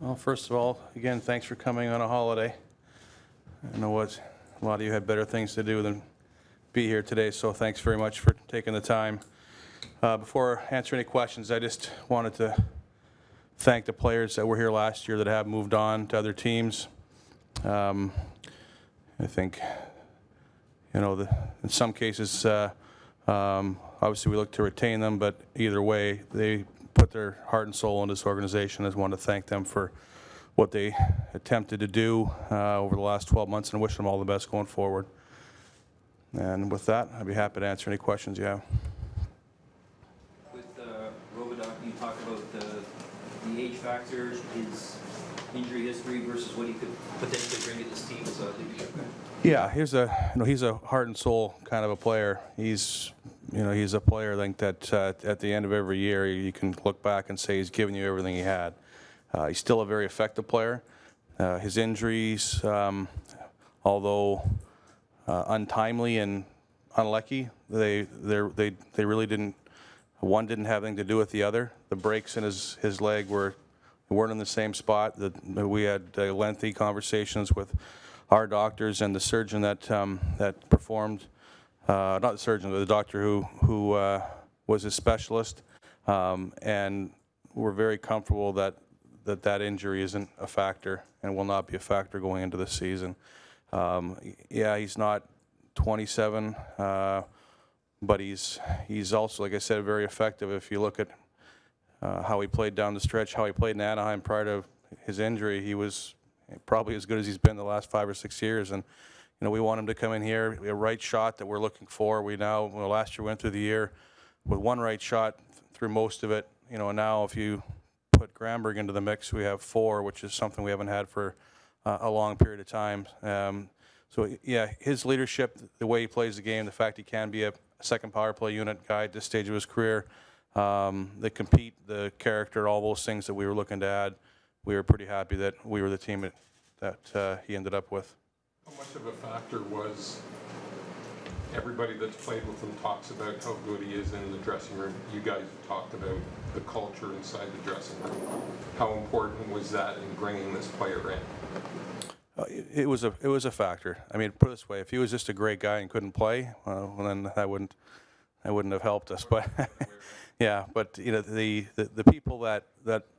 Well, first of all, again, thanks for coming on a holiday. I know what a lot of you had better things to do than be here today, so thanks very much for taking the time. Before I answer any questions, I just wanted to thank the players that were here last year that have moved on to other teams. I think, you know, in some cases, obviously we look to retain them, but either way, they put their heart and soul in this organization. I just want to thank them for what they attempted to do over the last 12 months and wish them all the best going forward. And with that, I'd be happy to answer any questions you have. With Robidoux, you talk about the age factor, his injury history versus what he could potentially bring to this team as a leadership guy. Yeah, he's a heart and soul kind of a player. He's a player, I think, that at the end of every year you can look back and say he's given you everything he had. He's still a very effective player. His injuries, although untimely and unlucky, they really didn't. One didn't have anything to do with the other. The breaks in his leg weren't in the same spot. We had lengthy conversations with our doctors and the surgeon that performed. Not the surgeon, but the doctor who was his specialist, and we're very comfortable that injury isn't a factor and will not be a factor going into this season. Yeah, he's not 27, but he's also, like I said, very effective. If you look at how he played down the stretch, how he played in Anaheim prior to his injury, he was probably as good as he's been the last 5 or 6 years. And you know, we want him to come in here, a right shot that we're looking for. Last year we went through the year with one right shot through most of it. You know, and now if you put Granberg into the mix, we have 4, which is something we haven't had for a long period of time. So yeah, his leadership, the way he plays the game, the fact he can be a second power play unit guy at this stage of his career, the compete, the character, all those things that we were looking to add, we were pretty happy that we were the team that he ended up with. How much of a factor was everybody that's played with him talks about how good he is in the dressing room? You guys have talked about the culture inside the dressing room. How important was that in bringing this player in? It was a factor. I mean, put it this way: if he was just a great guy and couldn't play, well, then that wouldn't have helped us. But yeah, but you know, the people that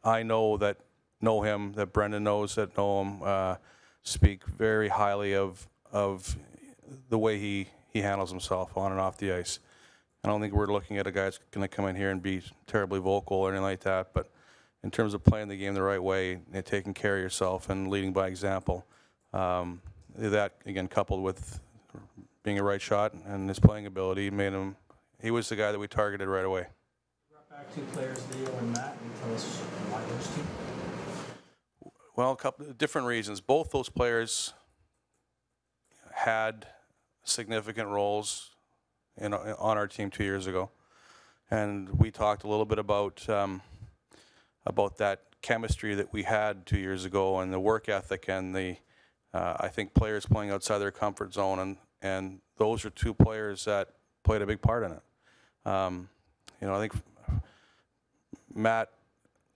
I know that know him, that Brendan knows that know him, speak very highly of the way he handles himself on and off the ice. I don't think we're looking at a guy that's going to come in here and be terribly vocal or anything like that. But in terms of playing the game the right way and taking care of yourself and leading by example, that again coupled with being a right shot and his playing ability made him. He was the guy that we targeted right away. Brought back 2 players, Leo and Matt. Can you tell us why those 2? Well, a couple of different reasons. Both those players had significant roles on our team 2 years ago, and we talked a little bit about that chemistry that we had 2 years ago, and the work ethic, and the I think players playing outside their comfort zone, and those are 2 players that played a big part in it. You know, I think Matt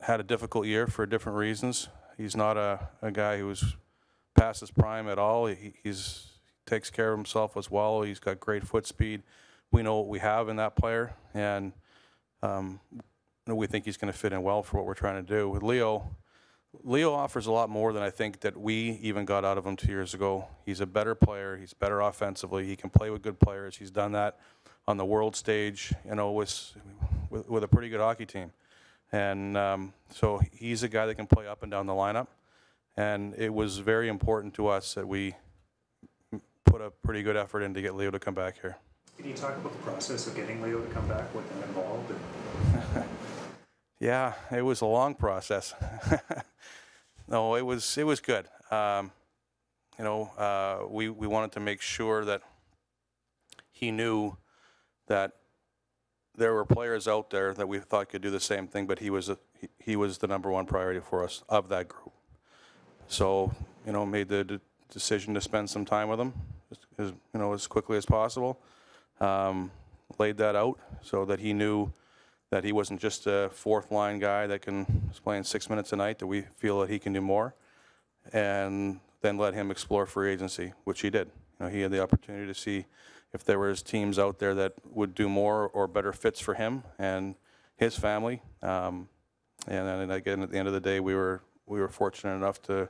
had a difficult year for different reasons. He's not a guy who's past his prime at all. He takes care of himself as well. He's got great foot speed. We know what we have in that player, and we think he's going to fit in well for what we're trying to do. With Leo offers a lot more than I think that we even got out of him 2 years ago. He's a better player. He's better offensively. He can play with good players. He's done that on the world stage, you know, with a pretty good hockey team. And so he's a guy that can play up and down the lineup. And it was very important to us that we put a pretty good effort in to get Leo to come back here. Can you talk about the process of getting Leo to come back, what that involved? Yeah, it was a long process. No, it was good. You know, we wanted to make sure that he knew that there were players out there that we thought could do the same thing, but he was the number 1 priority for us of that group. So, you know, made the decision to spend some time with him, as quickly as possible. Laid that out so that he knew that he wasn't just a fourth line guy that is playing 6 minutes a night, that we feel that he can do more, and then let him explore free agency, which he did. You know, he had the opportunity to see if there was teams out there that would do more or better fits for him and his family. And then again, at the end of the day, we were fortunate enough to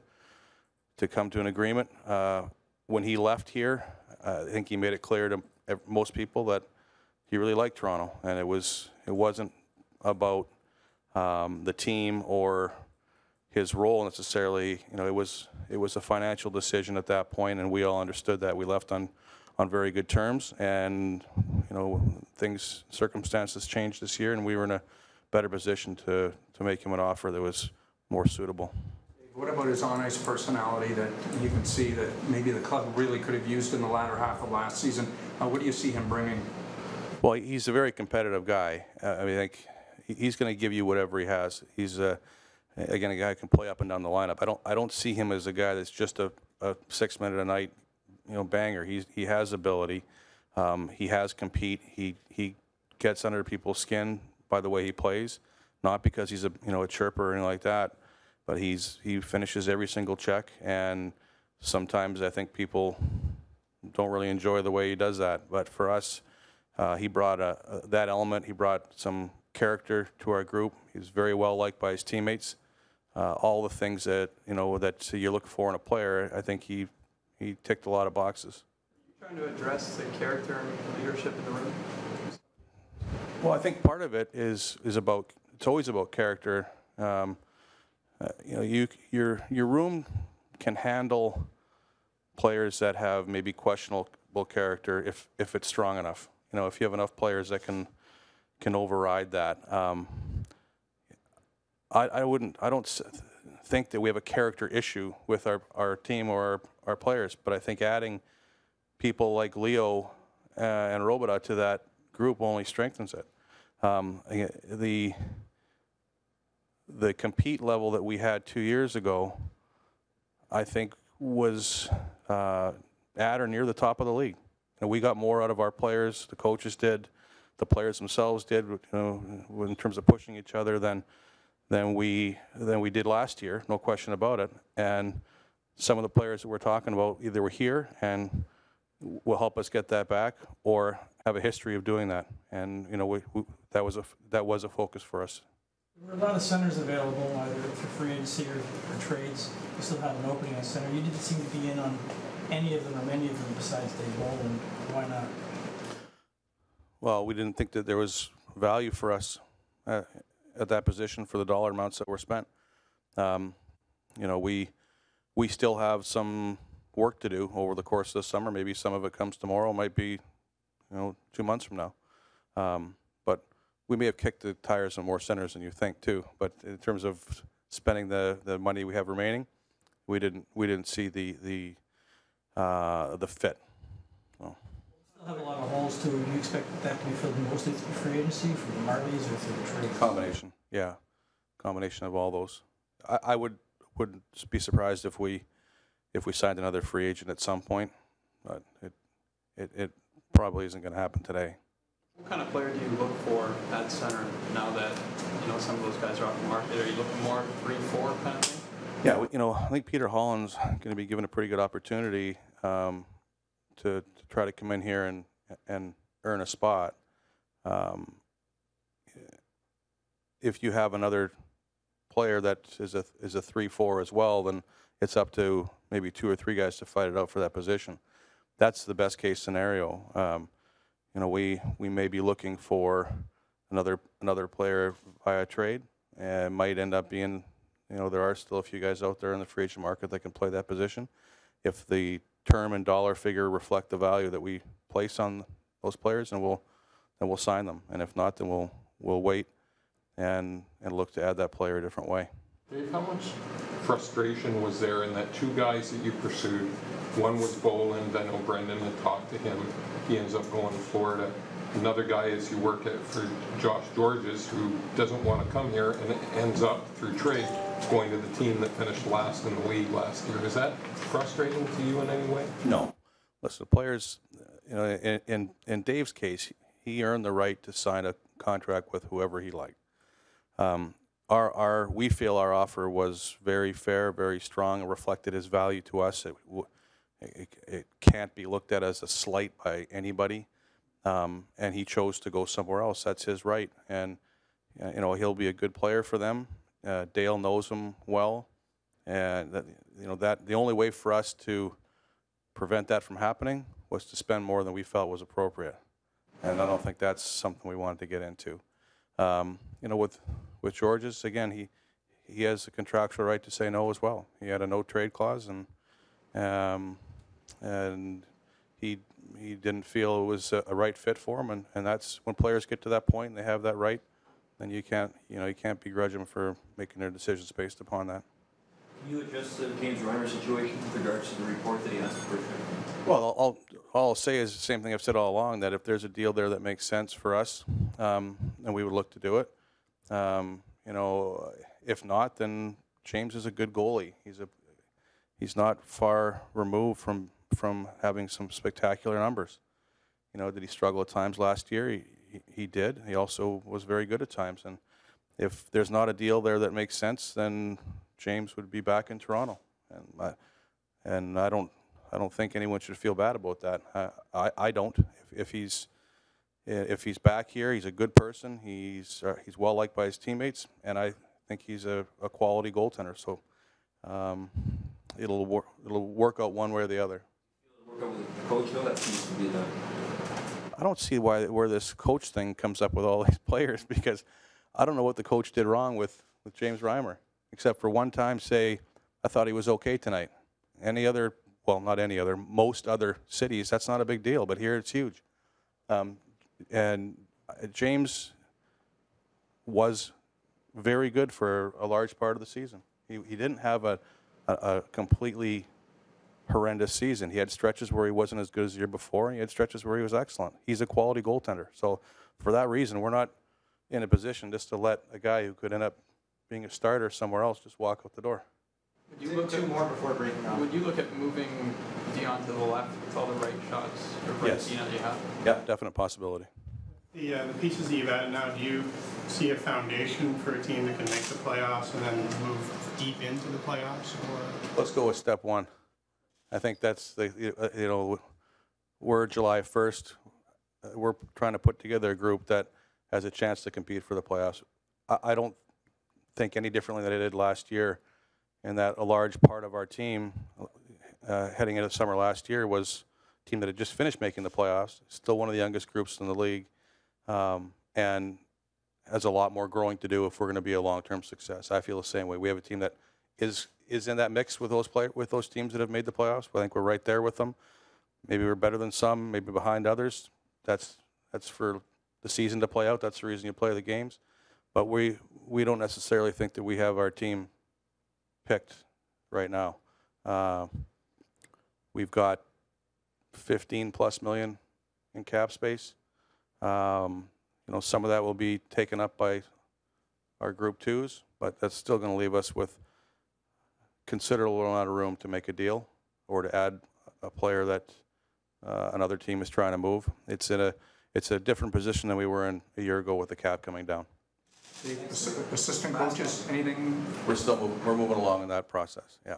come to an agreement. When he left here, I think he made it clear to most people that he really liked Toronto, and it wasn't about the team or his role necessarily. You know, it was a financial decision at that point, and we all understood that. We left on very good terms, and you know, circumstances changed this year, and we were in a better position to make him an offer that was more suitable. What about his on-ice personality that you can see that maybe the club really could have used in the latter half of last season? What do you see him bringing? Well, he's a very competitive guy. I mean, like, he's going to give you whatever he has. He's again, a guy who can play up and down the lineup. I don't see him as a guy that's just a 6 minute a night, you know, banger. He has ability. He has compete. He gets under people's skin by the way he plays, not because he's a chirper or anything like that, but he finishes every single check. And sometimes I think people don't really enjoy the way he does that. But for us, he brought that element. He brought some character to our group. He was very well liked by his teammates. All the things that that you look for in a player, I think he ticked a lot of boxes. Are you trying to address the character and leadership in the room? Well, I think part of it is about, it's always about character. Your room can handle players that have maybe questionable character if it's strong enough. You know, if you have enough players that can override that. I don't think that we have a character issue with our team or our players, but I think adding people like Leo and Robidas to that group only strengthens it. The compete level that we had 2 years ago, I think, was at or near the top of the league. And we got more out of our players, the coaches did, the players themselves did, in terms of pushing each other than we did last year, no question about it. And some of the players that we're talking about either were here and will help us get that back, or have a history of doing that. And that was a focus for us. There were a lot of centers available, either for free agency or trades. You still had an opening at center. You didn't seem to be in on any of them or many of them besides Dave Bolin. Why not? Well, we didn't think that there was value for us at that position for the dollar amounts that were spent. We still have some work to do over the course of the summer. Maybe some of it comes tomorrow. Might be 2 months from now. But we may have kicked the tires on more centers than you think too. But in terms of spending the money we have remaining, we didn't see the fit. So. Still have a lot of holes too. Do you expect that to be filled mostly through free agency, through the Marlies, or through the trades? Combination, yeah, combination of all those. I wouldn't be surprised if we signed another free agent at some point, but it probably isn't going to happen today. What kind of player do you look for at center now that some of those guys are off the market? Are you looking more 3-4 kind of thing? Yeah, I think Peter Holland's going to be given a pretty good opportunity to try to come in here and earn a spot. If you have another player that is a 3-4 as well, then it's up to maybe 2 or 3 guys to fight it out for that position. That's the best case scenario. We may be looking for another player via trade, and might end up being, there are still a few guys out there in the free agent market that can play that position. If the term and dollar figure reflect the value that we place on those players, then we'll sign them. And if not, then we'll wait and look to add that player a different way. Dave, how much frustration was there in that 2 guys that you pursued? One was Boland. I know Brendan had talked to him. He ends up going to Florida. Another guy is you work at for Josh Georges, who doesn't want to come here and ends up through trade going to the team that finished last in the league last year. Is that frustrating to you in any way? No. Listen, the players, in Dave's case, he earned the right to sign a contract with whoever he liked. We feel our offer was very fair, very strong, and reflected his value to us. It can't be looked at as a slight by anybody, and he chose to go somewhere else. That's his right, and he'll be a good player for them. Dale knows him well, and that the only way for us to prevent that from happening was to spend more than we felt was appropriate, and I don't think that's something we wanted to get into. With George's, again, he has a contractual right to say no as well. He had a no trade clause, and he didn't feel it was a right fit for him, and that's when players get to that point and they have that right, then you can't begrudge them for making their decisions based upon that. Can you address the James Reimer situation with regards to the report that he asked for? Well, all I'll say is the same thing I've said all along, that if there's a deal there that makes sense for us, then we would look to do it. If not, then James is a good goalie. He's not far removed from having some spectacular numbers. Did he struggle at times last year? He did. He also was very good at times. And if there's not a deal there that makes sense, then James would be back in Toronto. And I don't think anyone should feel bad about that. I don't. If he's back here, he's a good person. He's well liked by his teammates, and I think he's a quality goaltender. So it'll work out one way or the other. Work out with the coach, though. That seems to be the. I don't see where this coach thing comes up with all these players, because I don't know what the coach did wrong with James Reimer, except for one time say, I thought he was okay tonight. Most other cities, that's not a big deal, but here it's huge. And James was very good for a large part of the season. He didn't have a completely horrendous season. He had stretches where he wasn't as good as the year before, and he had stretches where he was excellent. He's a quality goaltender. So for that reason, we're not in a position just to let a guy who could end up being a starter somewhere else just walk out the door. Would you look Two more before breaking on. Would you look at moving Dion to the left with all the right shots, or right Yes. Dion that you have? Yeah, definite possibility. The pieces that you've added now, do you see a foundation for a team that can make the playoffs and then move deep into the playoffs? Or? Let's go with step one. I think that's we're July 1st. We're trying to put together a group that has a chance to compete for the playoffs. I don't think any differently than I did last year, in that a large part of our team heading into summer last year was a team that had just finished making the playoffs, still one of the youngest groups in the league, and has a lot more growing to do if we're going to be a long-term success. I feel the same way. We have a team that is in that mix with those teams that have made the playoffs. I think we're right there with them. Maybe we're better than some, maybe behind others. That's for the season to play out. That's the reason you play the games. But we don't necessarily think that we have our team picked right now. We've got 15+ million in cap space. Some of that will be taken up by our group twos, but that's still going to leave us with considerable amount of room to make a deal or to add a player that another team is trying to move. It's a different position than we were in a year ago with the cap coming down. The assistant coaches, anything? We're moving along in that process. Yeah.